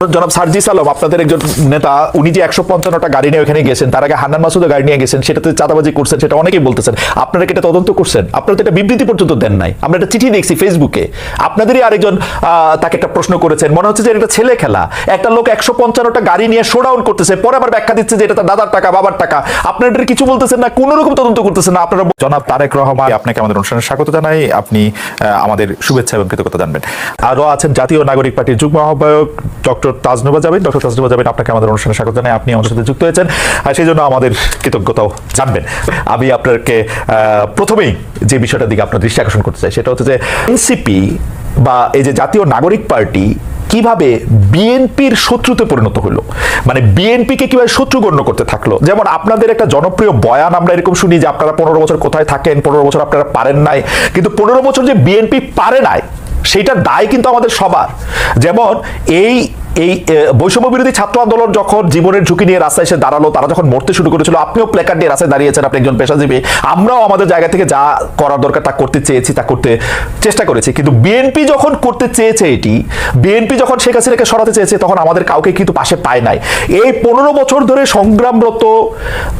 জনাব সার্জিস আলম আপনাদের একজন নেতা, উনি যে 155টা গাড়ি নিয়ে ওখানে গেছেন, তার আগে হান্নান মাসুদও গাড়ি নিয়ে গেছেন, সেটাতে চাঁদাবাজি করছেন, সেটা অনেকেই বলতেছেন। আপনারা কি এটা তদন্ত করছেন? আপনারা তো একটা বিবৃতি পর্যন্ত দেন নাই। আমরা একটা চিঠি দেখছি ফেসবুকে, আপনাদেরই আরেকজন তাকে একটা প্রশ্ন করেছেন, মনে হচ্ছে যে এটা ছেলে খেলা। একটা লোক 155টা গাড়ি নিয়ে শোডাউন করতেছে, পরে আবার ব্যাখ্যা দিচ্ছে যে এটা তার দাদার টাকা, বাবার টাকা। আপনারা এটা কিছু বলতেছেন না, কোনো রকম তদন্ত করতেছেন না। আপনারা জনাব তারেক রহমান, আপনাকে আমাদের অনুষ্ঠানে স্বাগত জানাই। আপনি আমাদের শুভেচ্ছা এবং কৃতজ্ঞতা জানবেন। আরও আছেন জাতীয় নাগরিক পার্টির যুগ্ম আহ্বায়ক ডক্টর তাজনুবা জাবিন। ডক্টর তাজনুবা জাবিন, আপনাকে আমাদের অনুষ্ঠানে স্বাগত জানাই। আপনি আমাদের সাথে যুক্ত হয়েছেন, আর সেই জন্য আমাদের কৃতজ্ঞতাও জানবেন। আমি আপনাকে প্রথমেই যে বিষয়টার দিকে আপনার দৃষ্টি আকর্ষণ করতে চাই, সেটা হচ্ছে যে এনসিপি বা এই যে জাতীয় নাগরিক পার্টি কিভাবে বিএনপির শত্রুতে পরিণত হলো, মানে বিএনপিকে কিভাবে শত্রু গণ্য করতে থাকলো। যেমন আপনাদের একটা জনপ্রিয় বয়ান আমরা এরকম শুনি যে আপনারা 15 বছর কোথায় থাকেন, 15 বছর আপনারা পারেন নাই। কিন্তু 15 বছর যে বিএনপি পারে নাই, সেইটার দায় কিন্তু আমাদের সবার। যেমন এই বৈষম্য বিরোধী ছাত্র আন্দোলন যখন জীবনের ঝুঁকি নিয়ে রাস্তায় এসে দাঁড়ালো, তারা যখন মরতে শুরু করেছিল, আপনিও প্ল্যাকার্ড নিয়ে রাস্তায় দাঁড়িয়েছেন, আপনি একজন পেশাজীবী। আমরাও আমাদের জায়গা থেকে যা করার দরকার তা করতে চেয়েছি, তা করতে চেষ্টা করেছি। কিন্তু বিএনপি যখন করতে চেয়েছে এটি, বিএনপি যখন শেখ হাসিনাকে সরাতে চেয়েছে, তখন আমাদের কাউকে কিন্তু পাশে পায় নাই। এই 15 বছর ধরে সংগ্রামরত,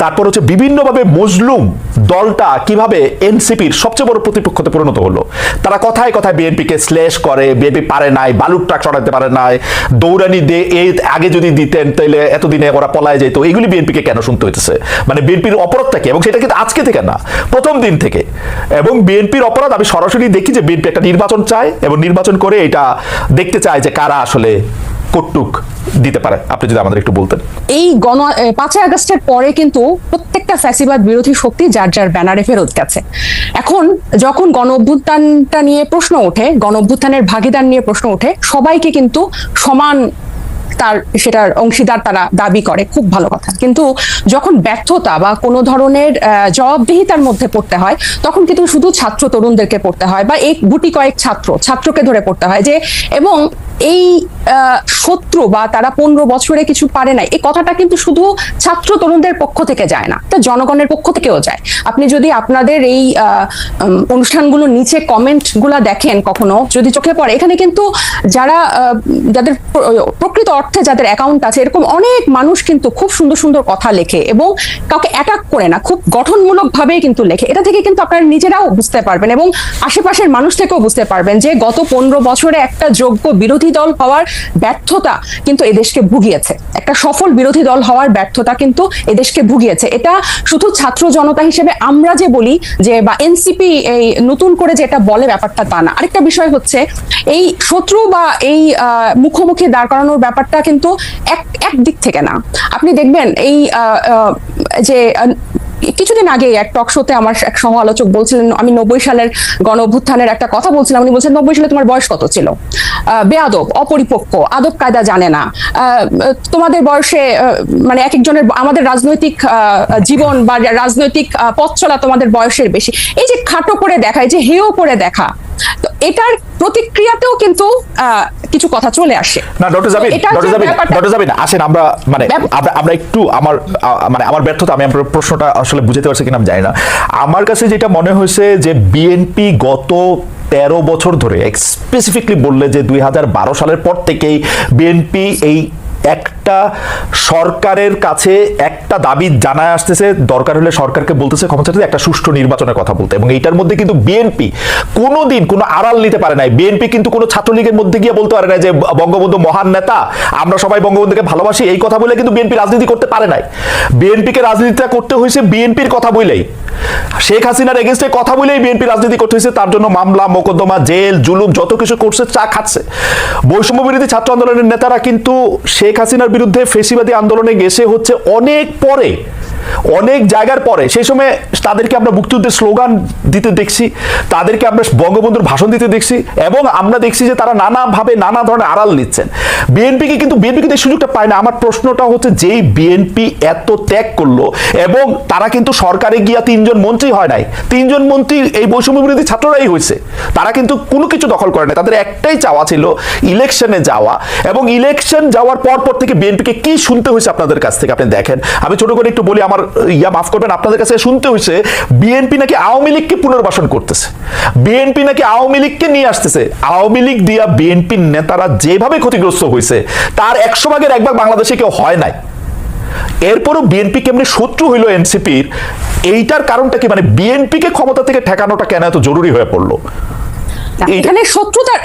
তারপর হচ্ছে বিভিন্নভাবে মজলুম দলটা কিভাবে এনসিপির সবচেয়ে বড় প্রতিপক্ষতে পরিণত হলো। তারা কথায় কথায় বিএনপিকে শ্লেষ করে, বিএনপি পারে নাই, বালুর ট্রাক সরাতে পারে নাই, দৌড়ানি দিয়ে এই আগে যদি দিতেন তাহলে এতদিনে ওরা পলায় যেত। এগুলি বিএনপিকে কেন শুনতে হইতেছে? মানে বিএনপির অপরাধটা কি? এবং সেটা কিন্তু আজকে থেকে না, প্রথম দিন থেকে। এবং বিএনপির অপরাধ আমি সরাসরি দেখি যে বিএনপি একটা নির্বাচন চায় এবং নির্বাচন করে এটা দেখতে চায় যে কারা আসলে কটুক দিতে পারে। আপনি যদি আমাদের একটু বলতেন। এই 5 আগস্টের পরে কিন্তু প্রত্যেকটা ফ্যাসিবাদ বিরোধী শক্তি যার যার ব্যানারে ফেরত গেছে। এখন যখন গণ অভ্যুত্থানটা নিয়ে প্রশ্ন ওঠে, গণ অভ্যুত্থানের ভাগিদার নিয়ে প্রশ্ন ওঠে, সবাইকে কিন্তু সমান তার সেটার অংশীদার তারা দাবি করে, খুব ভালো কথা। কিন্তু যখন ব্যর্থতা বা কোনো ধরনের জবাবদিহিতার মধ্যে পড়তে হয়, তখন কিন্তু শুধু ছাত্র তরুণদেরকে পড়তে হয়, বা এই গুটি কয়েক ছাত্রকে ধরে পড়তে হয় যে, এবং এই শত্রু বা তারা 15 বছরে কিছু পারে নাই, এই কথাটা কিন্তু শুধু ছাত্র তরুণদের পক্ষ থেকে যায় না, তা জনগণের পক্ষ থেকেও যায়। আপনি যদি আপনাদের এই অনুষ্ঠানগুলো নিচে কমেন্ট গুলা দেখেন, কখনো যদি চোখে পড়ে, এখানে কিন্তু যাদের প্রকৃত অর্থে যাদের অ্যাকাউন্ট আছে, এরকম অনেক মানুষ কিন্তু খুব সুন্দর সুন্দর কথা লেখে এবং কাউকে অ্যাটাক করে না, খুব গঠনমূলক ভাবেই কিন্তু লেখে। এটা থেকে কিন্তু আপনারা নিজেরাও বুঝতে পারবেন এবং আশেপাশের মানুষ থেকেও বুঝতে পারবেন যে গত 15 বছরে একটা যোগ্য বিরোধী দল হওয়ার ব্যর্থতা কিন্তু এদেশকে ভুগিয়েছে। একটা সফল বিরোধী দল হওয়ার ব্যর্থতা কিন্তু এদেশকে ভুগিয়েছে। এটা শুধু ছাত্র জনতা হিসেবে আমরা যে বলি যে, বা এনসিপি এই নতুন করে যেটা বলে, ব্যাপারটা তা না। আরেকটা বিষয় হচ্ছে, এই শত্রু বা এই মুখোমুখি দাঁড় করানোর ব্যাপারটা কিন্তু এক দিক থেকে না। আপনি দেখবেন এই যে কিছুদিন আগে এক টক শোতে আমার এক সহ আলোচক বলছিলেন, আমি 90 সালের গণ অভ্যুত্থানের একটা কথা বলছিলাম, উনি বলছেন 90 সালে তোমার বয়স কত ছিল? বেয়াদব, অপরিপক্ক, আদব কায়দা জানে না, তোমাদের বয়সে মানে এক একজনের, আমাদের রাজনৈতিক জীবন বা রাজনৈতিক পথ চলা তোমাদের বয়সের বেশি। এই যে খাটো করে দেখা, এই যে হেয় করে দেখা, তো এটার প্রতিক্রিয়াতেও কিন্তু কিছু কথা চলে আসে। না ডক্টর জাবিন আসেন, আমরা একটু আমার ব্যর্থতা, আমি আপনার প্রশ্নটা আসলে বুঝতে পারছি কিনা আমি জানি না। আমার কাছে যেটা মনে হয়েছে যে বিএনপি গত 13 বছর ধরে, স্পেসিফিকলি বললে যে 2012 সালের পর থেকেই বিএনপি এই একটা সরকারের কাছে একটা দাবি জানায় আসতেছে, দরকার হলে সরকারকে বলতেছে ক্ষমতা চাইতে একটা সুষ্ঠু নির্বাচনের কথা বলতে। এবং এইটার মধ্যে কিন্তু বিএনপি কোনোদিন কোনো আড়াল নিতে পারে নাই। বিএনপি কিন্তু কোনো ছাত্রলীগের মধ্যে গিয়ে বলতে পারে না যে বঙ্গবন্ধু মহান নেতা, আমরা সবাই বঙ্গবন্ধুকে ভালোবাসি, এই কথা বলে কিন্তু বিএনপি রাজনীতি করতে পারে নাই। বিএনপিকে রাজনীতিটা করতে হয়েছে বিএনপির কথা বলেই, শেখ হাসিনার এগেইনস্টে কথা বলেই বিএনপি রাজনীতি করতে হয়েছে। তার জন্য মামলা, মোকদ্দমা, জেল, জুলুম যত কিছু করছে, চা খাচ্ছে। বৈষম্য বিরোধী ছাত্র আন্দোলনের নেতারা কিন্তু শেখ হাসিনার বিরুদ্ধে ফেসিবাদী আন্দোলনে গেছে হচ্ছে অনেক পরে, অনেক জায়গার পরে। সেই সময় তাদেরকে আমরা মুক্তিযুদ্ধের স্লোগান দিতে দেখছি, তাদেরকে আমরা বঙ্গবন্ধুর ভাষণ দিতে দেখছি, এবং আমরা দেখছি যে তারা নানাভাবে নানা ধরনের আড়াল নিচ্ছেন। বিএনপি কিন্তু এই সুযোগটা পায় না। আমার প্রশ্নটা হচ্ছে, যেই বিএনপি এত ত্যাগ করলো, এবং তারা কিন্তু সরকারে গিয়া 3 জন মন্ত্রী হয় নাই, 3 জন মন্ত্রী এই বৈষম্য বিরোধী ছাত্ররাই হয়েছে। তারা কিন্তু কোনো কিছু দখল করে নাই। তাদের একটাই চাওয়া ছিল ইলেকশনে যাওয়া, এবং ইলেকশন যাওয়ার পর থেকে বিএনপিকে কি শুনতে হয়েছে আপনাদের কাছ থেকে আপনি দেখেন। আমি ছোট করে একটু বলি, আমার ইয়া মাফ করবেন, আপনাদের কাছে শুনতে হয়েছে বিএনপি নাকি আওয়ামী লীগকে পুনর্বাসন করতেছে, বিএনপি নাকি আওয়ামী লীগকে নিয়ে আসতেছে। আওয়ামী লীগ দিয়া বিএনপির নেতারা যেভাবে ক্ষতিগ্রস্ত হয়েছে তার 100 ভাগের 1 ভাগ বাংলাদেশে কেউ হয় নাই। এরপরও বিএনপি কেমনি শত্রু হইল এনসিপির, এইটার কারণটা কি? মানে বিএনপিকে ক্ষমতা থেকে ঠেকানোটা কেন এত জরুরি হয়ে পড়লো? এখানে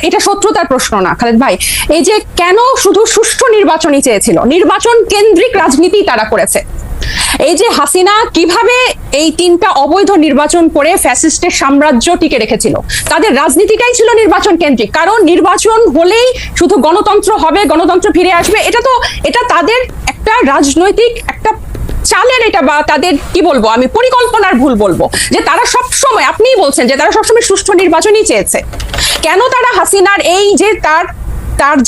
এটা শত্রুতার প্রশ্ন না খালেদ ভাই। এই যে কেন শুধু সুষ্ঠু নির্বাচনই চেয়েছিল, নির্বাচন কেন্দ্রিক রাজনীতি তারা করেছে। এই যে হাসিনা কিভাবে এই 3টা অবৈধ নির্বাচন করে ফ্যাসিস্টের সাম্রাজ্য টিকে রেখেছিল, তাদের রাজনীতিটাই ছিল নির্বাচন কেন্দ্রিক। কারণ নির্বাচন হলেই শুধু গণতন্ত্র হবে, গণতন্ত্র ফিরে আসবে, এটা তাদের একটা রাজনৈতিক একটা চালের, এটা বা তাদের কি বলবো আমি, পরিকল্পনার ভুল বলবো, যে তারা সব সময়, আপনিই বলছেন যে তারা সবসময় সুষ্ঠু নির্বাচনই চেয়েছে। কেন তারা হাসিনার এই যে তার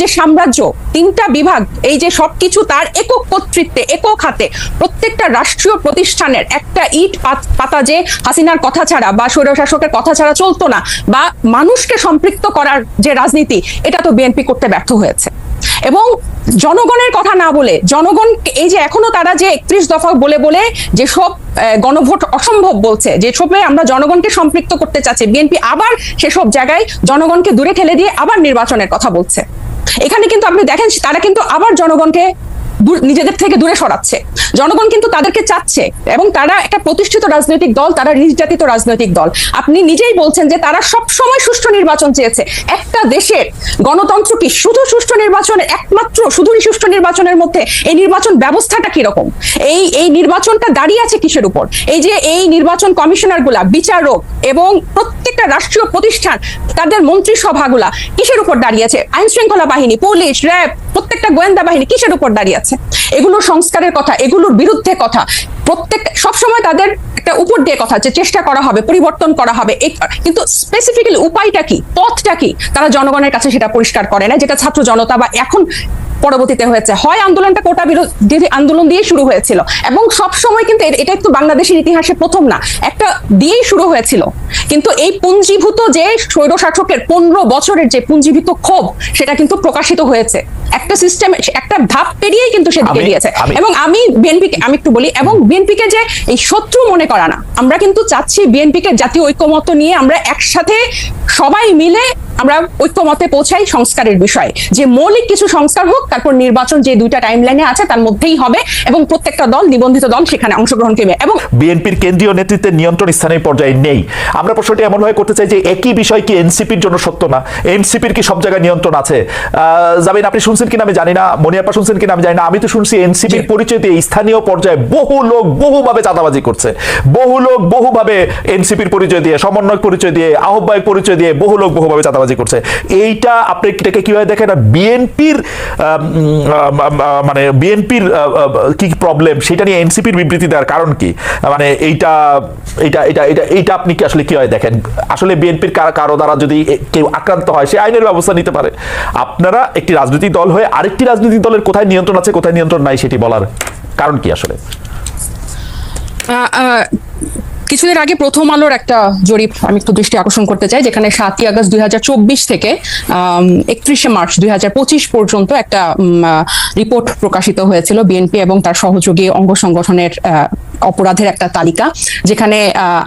যে সাম্রাজ্য, 3টা বিভাগ, এই যে সবকিছু তার একক কর্তৃত্বে, একক হাতে, প্রত্যেকটা রাষ্ট্রীয় প্রতিষ্ঠানের একটা ইট পাতা যে হাসিনার কথা ছাড়া বা স্বৈরশাসকের কথা ছাড়া চলতো না, বা মানুষকে সম্পৃক্ত করার যে রাজনীতি, এটা তো বিএনপি করতে ব্যর্থ হয়েছে। এবং জনগণের কথা না বলে, জনগণ এই যে এখনো তারা যে 31 দফা বলে বলে যেসব গণভোট অসম্ভব বলছে, যেসবে আমরা জনগণকে সম্পৃক্ত করতে চাচ্ছি, বিএনপি আবার সেসব জায়গায় জনগণকে দূরে ঠেলে দিয়ে আবার নির্বাচনের কথা বলছে। এখানে কিন্তু আপনি দেখেন তারা কিন্তু আবার জনগণকে নিজেদের থেকে দূরে সরাচ্ছে। জনগণ কিন্তু তাদেরকে চাচ্ছে, এবং তারা একটা প্রতিষ্ঠিত রাজনৈতিক দল, তারা নির্যাতিত রাজনৈতিক দল। আপনি নিজেই বলছেন যে তারা সব সময় সুষ্ঠু নির্বাচন চেয়েছে। একটা দেশের গণতন্ত্র কি শুধু সুষ্ঠু নির্বাচনের, একমাত্র শুধুই সুষ্ঠু নির্বাচনের মধ্যে? এই নির্বাচন ব্যবস্থাটা কিরকম? এই নির্বাচনটা দাঁড়িয়ে আছে কিসের উপর? এই যে এই নির্বাচন কমিশনার গুলা, বিচারক এবং প্রত্যেকটা রাষ্ট্রীয় প্রতিষ্ঠান, তাদের মন্ত্রিসভাগুলা কিসের উপর দাঁড়িয়ে আছে? আইন শৃঙ্খলা বাহিনী, পুলিশ, র্যাব, প্রত্যেকটা গোয়েন্দা বাহিনী কিসের উপর দাঁড়িয়ে আছে? এগুলো সংস্কারের কথা, এগুলোর বিরুদ্ধে কথা, প্রত্যেক সবসময় তাদের একটা উপর দিয়ে কথা, যে চেষ্টা করা হবে, পরিবর্তন করা হবে, কিন্তু স্পেসিফিক্যালি উপায়টা কি, পথটা কি, তারা জনগণের কাছে সেটা পরিষ্কার করে না। যেটা ছাত্র জনতা বা এখন পরবর্তীতে হয়েছে, হয় আন্দোলনটা কোটা বিরোধী আন্দোলন দিয়ে শুরু হয়েছিল, এবং সব সময় কিন্তু এটা একটু বাংলাদেশের ইতিহাসে প্রথম না, একটা দিয়েই শুরু হয়েছিল। কিন্তু এই পুঞ্জীভূত যে স্বৈরশাসকের 15 বছরের যে পুঞ্জীভূত ক্ষোভ, সেটা কিন্তু প্রকাশিত হয়েছে একটা সিস্টেম, একটা ধাপ পেরিয়েই কিন্তু সেদিকে গিয়েছে। এবং আমি একটু বলি, এবং বিএনপিকে যে এই শত্রু মনে করা না, আমরা কিন্তু চাচ্ছি বিএনপিকে জাতীয় ঐক্যমত্য নিয়ে আমরা একসাথে সবাই মিলে আমরা ঐক্যমতে পৌঁছাই সংস্কারের বিষয়ে, যে মৌলিক কিছু সংস্কার হোক, তারপর নির্বাচন যে 2টা টাইমলাইনে আছে তার মধ্যেই হবে, এবং প্রত্যেকটা দল, নিবন্ধিত দল সেখানে অংশগ্রহণ করবে। এবং বিএনপির কেন্দ্রীয় নেতৃত্বের নিয়ন্ত্রণ স্থানীয় পর্যায়ে নেই। আমরা প্রশ্নটি এমন ভাবে করতে চাই যে একই বিষয় কি এনসিপির জন্য সত্য না? এনসিপির কি সব জায়গায় নিয়ন্ত্রণ আছে? জামিন, আপনি শুনছেন কিনা আমি জানি না, মনিয়াপা শুনছেন কিনা আমি জানি না, আমি তো শুনছি এনসিপির পরিচয় দিয়ে স্থানীয় পর্যায়ে বহু লোক বহুভাবে চাঁদাবাজি করছে, বহু লোক বহুভাবে এনসিপির পরিচয় দিয়ে, সমন্বয়ক পরিচয় দিয়ে, আহ্বায়ক পরিচয় দিয়ে বহু লোক বহুভাবে চাঁদাবাজি করছে। এইটা আপনি এটাকে কিভাবে দেখেন? আর বিএনপির মানে বিএনপির কি প্রবলেম সেটা নিয়ে এনসিপির বিবৃতি দেওয়ার কারণ কি? মানে এইটা এইটা এটা এটা এইটা আপনি কি আসলে কিভাবে দেখেন? আসলে বিএনপির কারো দ্বারা যদি কেউ আক্রান্ত হয়, সে আইনের ব্যবস্থা নিতে পারে। আপনারা একটি রাজনৈতিক দল হয়ে আরেকটি রাজনৈতিক দলের কোথায় নিয়ন্ত্রণ আছে, কোথায় নিয়ন্ত্রণ নাই, সেটি বলার কারণ কি আসলে? কিছুদিন আগে প্রথম আলোর একটা জরিপ আমি একটু দৃষ্টি আকর্ষণ করতে চাই, যেখানে 7ই আগস্ট 2024 থেকে 31শে মার্চ 2025 পর্যন্ত একটা রিপোর্ট প্রকাশিত হয়েছিল বিএনপি এবং তার সহযোগী অঙ্গ সংগঠনের অপরাধের একটা তালিকা, যেখানে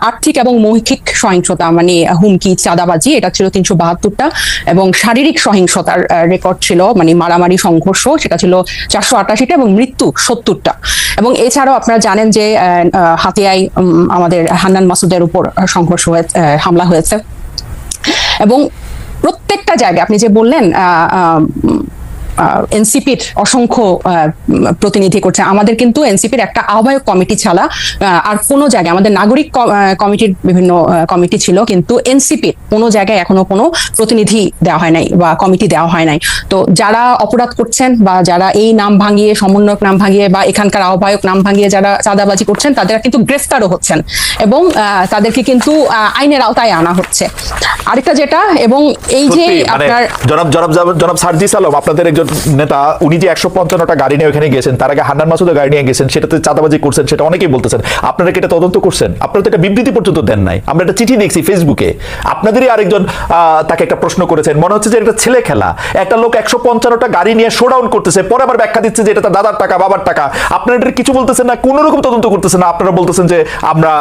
আর্থিক এবং মৌখিক সহিংসতা মানে হুমকি, চাঁদাবাজি, এটা ছিল 372টা, এবং শারীরিক সহিংসতার রেকর্ড ছিল, মানে মারামারি, সংঘর্ষ, সেটা ছিল 488টা, এবং মৃত্যু 70টা। এবং এছাড়াও আপনারা জানেন যে হাতিয়ায় আমাদের হান্নান মাসুদের উপর সংঘর্ষ হয়েছে, হামলা হয়েছে, এবং প্রত্যেকটা জায়গায় আপনি যে বললেন এনসিপির অসংখ্য প্রতিনিধি করছে, আমাদের কিন্তু এনসিপির একটা আহ্বায়ক কমিটি ছাড়া আর কোনো জায়গায়, আমাদের নাগরিক কমিটির বিভিন্ন কমিটি ছিল, কিন্তু এনসিপির কোনো জায়গায় এখনো কোনো প্রতিনিধি দেওয়া হয় নাই বা কমিটি দেওয়া হয় নাই। তো যারা অপরাধ করছেন বা যারা এই নাম ভাঙিয়ে, সমন্বয়ক নাম ভাঙিয়ে বা এখানকার আহ্বায়ক নাম ভাঙিয়ে যারা চাঁদাবাজি করছেন, তাদের কিন্তু গ্রেফতারও হচ্ছেন, এবং তাদেরকে কিন্তু আইনের আওতায় আনা হচ্ছে। আরেকটা যেটা, এবং এই যে আপনার জনাব সার্জিস আলম, আপনাদের একজন নেতা উনি যে 155টা গাড়ি নিয়ে ওখানে গেছেন, তার আগে হান্নান মাসুদের গাড়ি নিয়ে গেছেন, সেটাতে চাঁদাবাজি করছেন, সেটা অনেকেই বলতেছেন। আপনারা কি এটা তদন্ত করছেন? আপনারা তো একটা বিবৃতি পর্যন্ত দেন নাই। আমরা একটা চিঠি দেখছি ফেসবুকে, আপনাদেরই আরেকজন তাকে একটা প্রশ্ন করেছেন, মনে হচ্ছে যে এটা ছেলে খেলা। একটা লোক 155টা গাড়ি নিয়ে শোডাউন করতেছে, পরে আবার ব্যাখ্যা দিচ্ছে যে এটা তার দাদার টাকা, বাবার টাকা। আপনারা এটা কিছু বলতেছেন না, কোনো রকম তদন্ত করতেছেন না। আপনারা বলতেছেন যে আমরা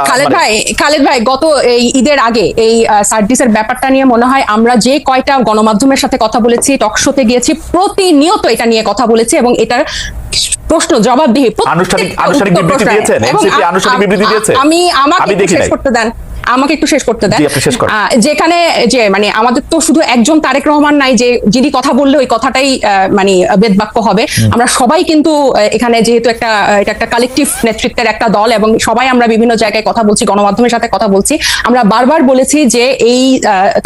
খালেদ ভাই গত এই ঈদের আগে এই সার্ভিসের ব্যাপারটা নিয়ে মনে হয় আমরা যে কয়টা গণমাধ্যমের সাথে কথা বলেছি, টকশোতে গিয়েছি, প্রতিনিয়ত এটা নিয়ে কথা বলেছি এবং এটার প্রশ্ন জবাবদিহি আনুষ্ঠানিক বিবৃতি দিয়েছেন, এনসিপি আনুষ্ঠানিক বিবৃতি দিয়েছে। আমাকে শেষ করতে দেন, আমাকে একটু শেষ করতে দেন। যেখানে যে মানে আমাদের তো শুধু একজন তারেক রহমান নাই যে যিনি কথা বললে ওই কথাটাই মানে বেদবাক্য হবে। আমরা সবাই কিন্তু এখানে যেহেতু এটা একটা কালেকটিভ নেতৃত্বের একটা দল এবং সবাই আমরা বিভিন্ন জায়গায় কথা বলছি, গণমাধ্যমের সাথে কথা বলছি। আমরা বারবার বলেছি যে এই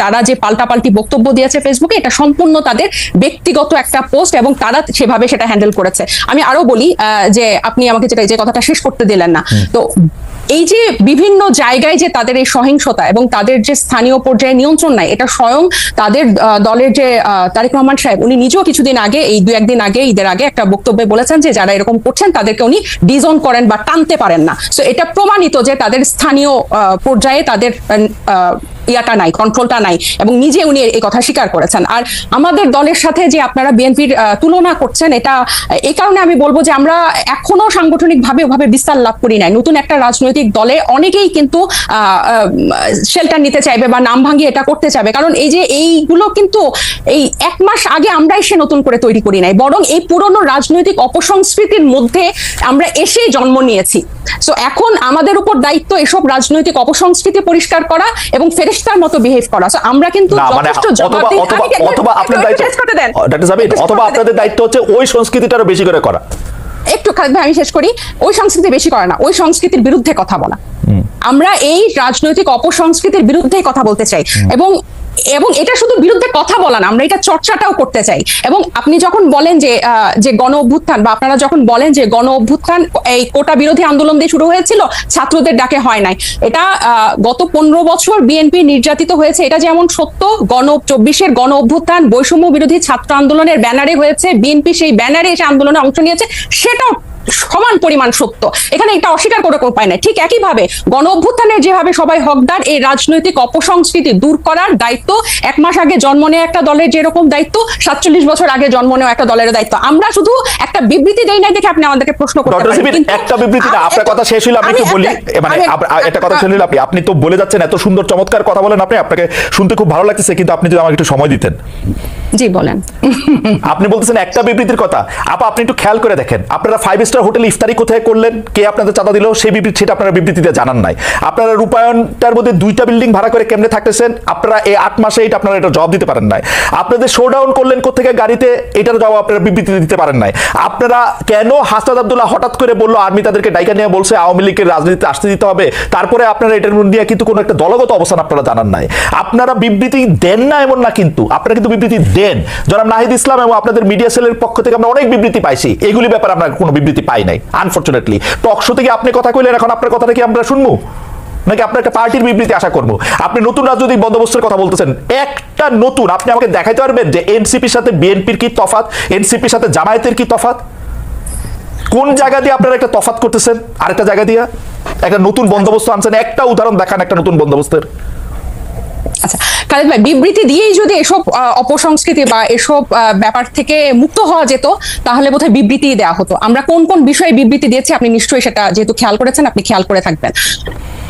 তারা যে পাল্টাপাল্টি বক্তব্য দিয়েছে ফেসবুকে, এটা সম্পূর্ণ তাদের ব্যক্তিগত একটা পোস্ট এবং তারা সেভাবে সেটা হ্যান্ডেল করেছে। আমি আরো বলি যে আপনি আমাকে যে কথাটা শেষ করতে দিলেন না, তো এই যে বিভিন্ন জায়গায় যে তাদের এই সহিংসতা এবং তাদের যে স্থানীয় পর্যায়ে নিয়ন্ত্রণ নাই, এটা স্বয়ং তাদের দলের যে তারেক রহমান সাহেব উনি নিজেও কিছুদিন আগে, এই 2-1 দিন আগে, ঈদের আগে একটা বক্তব্যে বলেছেন যে যারা এরকম করছেন তাদেরকে উনি ডিজোন করেন বা টানতে পারেন না। সো এটা প্রমাণিত যে তাদের স্থানীয় পর্যায়ে তাদের ইয়াটা নাই, কন্ট্রোলটা নাই এবং নিজে উনি এই কথা স্বীকার করেছেন। আর আমাদের দলের সাথে যে আপনারা বিএনপির তুলনা করছেন, এটা এই কারণে আমি বলবো যে আমরা এখনো সাংগঠনিকভাবে ওভাবে বিস্তার লাভ করি নাই। নতুন একটা রাজনৈতিক দলে অনেকেই কিন্তু শেল্টার নিতে চাইবে বা নাম ভাঙিয়ে এটা করতে চাইবে, কারণ এই যে এইগুলো কিন্তু এই 1 মাস আগে আমরা এসে নতুন করে তৈরি করি নাই, বরং এই পুরনো রাজনৈতিক অপসংস্কৃতির মধ্যে আমরা এসেই জন্ম নিয়েছি। সো এখন আমাদের উপর দায়িত্ব এসব রাজনৈতিক অপসংস্কৃতি পরিষ্কার করা এবং ফেরেশতার মতো বিহেভ করা। সো আমরা কিন্তু অথবা আপনাদের দায়িত্ব হচ্ছে ওই সংস্কৃতিটারও বেশি করে করা। একটু খালেদ ভাই আমি শেষ করি। ওই সংস্কৃতি বেশি করে না, ওই সংস্কৃতির বিরুদ্ধে কথা বলা। আমরা এই রাজনৈতিক অপসংস্কৃতির বিরুদ্ধে কথা বলতে চাই এবং এটা শুধু বিরুদ্ধে কথা বলা না, আমরা এটা চর্চাটাও করতে চাই। এবং আপনি যখন বলেন যে গণ অভ্যুত্থান, বা আপনারা যখন বলেন যে গণ অভ্যুত্থান এই কোটা বিরোধী আন্দোলন দিয়ে শুরু হয়েছিল, ছাত্রদের ডাকে হয় নাই, এটা গত 15 বছর বিএনপি নির্যাতিত হয়েছে, এটা যেমন সত্য। 24-এর গণ অভ্যুত্থান বৈষম্য বিরোধী ছাত্র আন্দোলনের ব্যানারে হয়েছে, বিএনপি সেই ব্যানারে এসে আন্দোলনে অংশ নিয়েছে, সেটাও সমান পরিমাণ সত্য। এখানে এটা অস্বীকার করে কোনো উপায় নাই। ঠিক একইভাবে গণ অভ্যুত্থানের যেভাবে সবাই হকদার, এই রাজনৈতিক অপসংস্কৃতি দূর করার দায়িত্ব 1 মাস আগে জন্ম নেওয়া একটা দলের যেরকম দায়িত্ব, 47 বছর আগে জন্ম নেওয়া একটা দলের দায়িত্ব। আমরা শুধু একটা বিবৃতি দেই না দেখে আপনি আমাদেরকে প্রশ্ন করতে পারেন। একটা বিবৃতি না, আপনার কথা শেষ হলো, আমি একটু বলি, মানে একটা কথা শুনলেন আপনি তো বলে যাচ্ছেন, এত সুন্দর চমৎকার কথা বলেন আপনি, আপনাকে শুনতে খুব ভালো লাগতেছে, কিন্তু আপনি যদি আমাকে একটু সময় দিতেন। জি বলেন। আপনি বলতেছেন একটা বিবৃতির কথা, আপনি একটু খেয়াল করে দেখেন, আপনারা 5 স্টার হোটেলে ইফতারি কোথায় করলেন, কে আপনাদের চাঁদা দিল, সেই বিবৃতি সেটা আপনারা বিবৃতিতে জানান নাই। আপনারা রূপায়ণটার মধ্যে 2টা বিল্ডিং ভাড়া করে কেমনে থাকতেছেন, আপনারা এই 8 মাসে এটা আপনারা এটা জবাব দিতে পারেন নাই। আপনাদের শোডাউন করলেন কোথেকে গাড়িতে, এটার জবাব আপনারা বিবৃতিতে দিতে পারেন নাই। আপনারা কেন হাসনাত আব্দুল্লাহ হঠাৎ করে বললো আর্মি তাদেরকে ডাইকা নিয়ে বলছে আওয়ামী লীগের রাজনীতিতে আসতে দিতে হবে, তারপরে আপনারা এটার নিয়ে কিন্তু কোনো একটা দলগত অবস্থান আপনারা জানান নাই। আপনারা বিবৃতি দেন না এমন না, কিন্তু আপনারা কিন্তু বিবৃতি দেন। জনাব নাহিদ ইসলাম এবং আপনাদের মিডিয়া সেলের পক্ষ থেকে আমরা অনেক বিবৃতি পাইছি, এগুলি ব্যাপারে আমরা কোনো বিবৃতি পাই নাই আনফরচুনেটলি। টক শো থেকে আপনি কথা কইলেন, এখন আপনার কথাটা কি আমরা শুনবো নাকি আপনার একটা পার্টির বিবৃতি আশা করবো? আপনি নতুন রাজনৈতিক বন্দোবস্তের কথা বলতেছেন, একটা নতুন, আপনি আমাকে দেখাইতে পারবেন যে এনসিপির সাথে বিএনপির কি তফাৎ, এনসিপির সাথে জামায়াতের কি তফাৎ? কোন জায়গা দিয়ে আপনারা একটা তফাৎ করতেছেন আরেকটা জায়গা দিয়ে একটা নতুন বন্দোবস্ত আনছেন? একটা উদাহরণ দেখান একটা নতুন বন্দোবস্তের। আচ্ছা খালেদ ভাই, বিবৃতি দিয়েই যদি এসব অপসংস্কৃতি বা এসব ব্যাপার থেকে মুক্ত হওয়া যেত, তাহলে বোধহয় বিবৃতি দেওয়া হতো। আমরা কোন কোন বিষয়ে বিবৃতি দিয়েছি আপনি নিশ্চয়ই সেটা যেহেতু খেয়াল করেছেন, আপনি খেয়াল করে থাকবেন।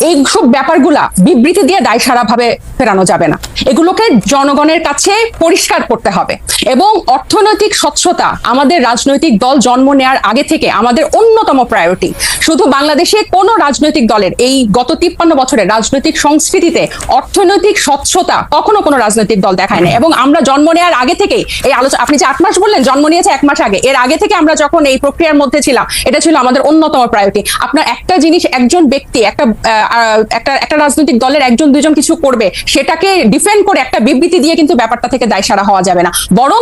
এইসব ব্যাপারগুলা বিবৃতি দিয়ে দায়সারা ভাবে ফেরানো যাবে না, এগুলোকে জনগণের কাছে পরিষ্কার করতে হবে। এবং অর্থনৈতিক স্বচ্ছতা আমাদের রাজনৈতিক দল জন্ম নেওয়ার আগে থেকে আমাদের অন্যতম প্রায়োরিটি। শুধু বাংলাদেশে কোন রাজনৈতিক দলের এই গত 53 বছরের রাজনৈতিক সংস্কৃতিতে অর্থনৈতিক স্বচ্ছতা কখনো কোনো রাজনৈতিক দল দেখায় না। এবং আমরা জন্ম নেওয়ার আগে থেকেই এই আলোচনা, আপনি যে 8 মাস বললেন, জন্ম নিয়েছে 1 মাস আগে, এর আগে থেকে আমরা যখন এই প্রক্রিয়ার মধ্যে ছিলাম, এটা ছিল আমাদের অন্যতম প্রায়োরিটি। আপনার একটা জিনিস, একজন ব্যক্তি একটা রাজনৈতিক দলের 1-2জন কিছু করবে, সেটাকে ডিফেন্ড করে একটা বিবৃতি দিয়ে কিন্তু ব্যাপারটা থেকে দায়সারা হওয়া যাবে না। বরং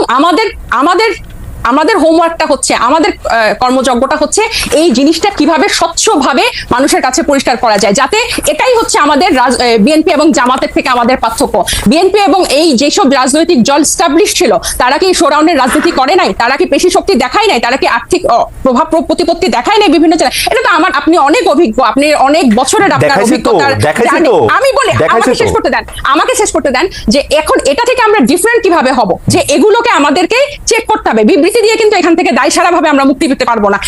আমাদের আমাদের হোমওয়ার্কটা হচ্ছে, আমাদের কর্মযজ্ঞটা হচ্ছে এই জিনিসটা কিভাবে স্বচ্ছভাবে মানুষের কাছে পরিষ্কার করা যায়, যাতে এটাই হচ্ছে আমাদের বিএনপি এবং জামাতের থেকে আমাদের পার্থক্য। বিএনপি এবং এই যেসব রাজনৈতিক দল স্টাবলিশ ছিল, তারা কি শোডাউনের রাজনীতি করে নাই? তারা কি পেশি শক্তি দেখায় নাই? তারা কি আর্থিক প্রভাব প্রতিপত্তি দেখায় নাই বিভিন্ন জায়গায়? এটা তো আপনি অনেক অভিজ্ঞ, আপনি অনেক বছরের আপনার অভিজ্ঞতা। আমি বলি, আমাকে শেষ করতে দেন যে এখন এটা থেকে আমরা ডিফারেন্ট কিভাবে হব, যে এগুলোকে আমাদেরকে চেক করতে হবে। বিবৃতি দিয়ে কিন্তু এখান থেকে দায়সারা ভাবে আমরা মুক্তি পেতে পারবো না।